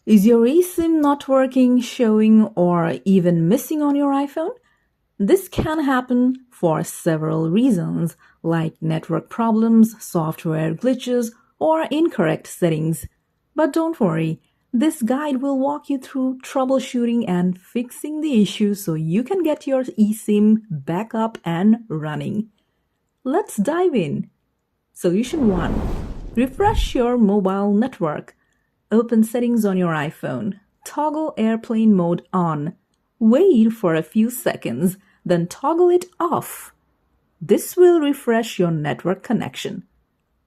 Is your eSIM not working, showing, or even missing on your iPhone? This can happen for several reasons, like network problems, software glitches, or incorrect settings. But don't worry, this guide will walk you through troubleshooting and fixing the issue so you can get your eSIM back up and running. Let's dive in. Solution 1. Refresh your mobile network. Open settings on your iPhone. Toggle airplane mode on. Wait for a few seconds, then toggle it off. This will refresh your network connection.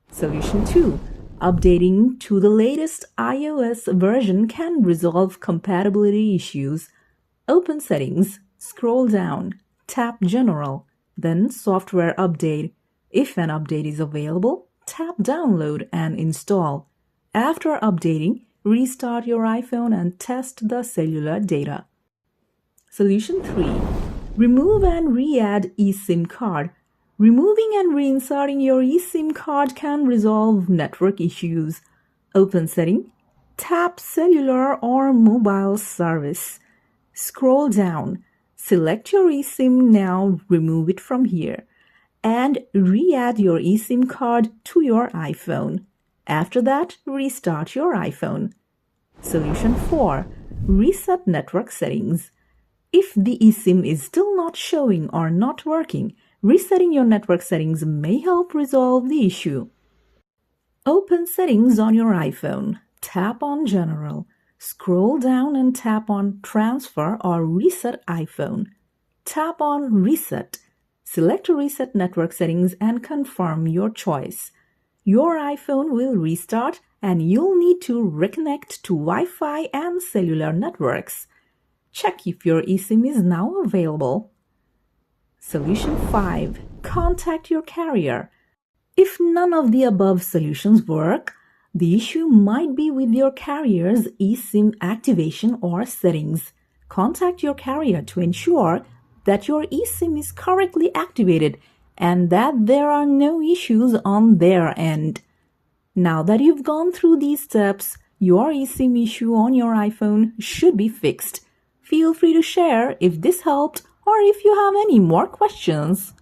Solution 2. Updating to the latest iOS version can resolve compatibility issues. Open settings, scroll down, tap General, then Software Update. If an update is available, tap Download and install. After updating, restart your iPhone and test the cellular data. Solution 3. Remove and re-add eSIM card. Removing and reinserting your eSIM card can resolve network issues. Open setting, tap Cellular or Mobile Service. Scroll down, select your eSIM now, remove it from here, and re-add your eSIM card to your iPhone. After that, restart your iPhone. Solution 4. Reset network settings. If the eSIM is still not showing or not working, resetting your network settings may help resolve the issue. Open Settings on your iPhone. Tap on General. Scroll down and tap on Transfer or Reset iPhone. Tap on Reset. Select Reset Network Settings and confirm your choice. Your iPhone will restart and you'll need to reconnect to Wi-Fi and cellular networks. Check if your eSIM is now available. Solution 5. Contact your carrier. If none of the above solutions work, the issue might be with your carrier's eSIM activation or settings. Contact your carrier to ensure that your eSIM is correctly activated and that there are no issues on their end. Now that you've gone through these steps, your eSIM issue on your iPhone should be fixed. Feel free to share if this helped or if you have any more questions.